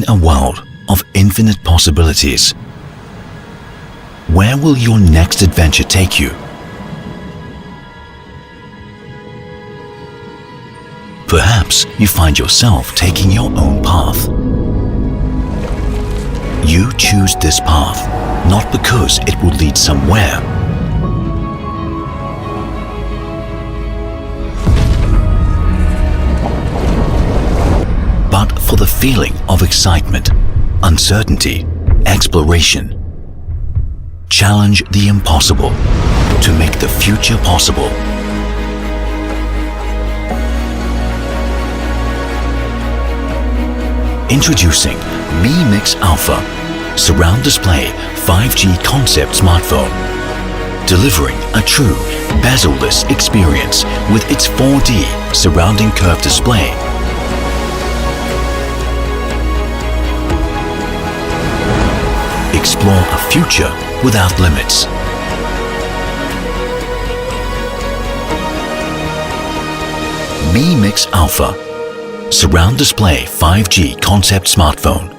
a world of infinite possibilities. Where will your next adventure take you? Perhaps you find yourself taking your own path. You choose this path not because it will lead somewhere, but for the feeling of excitement, uncertainty, exploration. Challenge the impossible to make the future possible. Introducing Mi Mix Alpha Surround Display 5G concept smartphone, delivering a true bezel-less experience with its 4D surrounding curved display. Explore a future without limits. Mi Mix Alpha Surround Display 5G concept smartphone.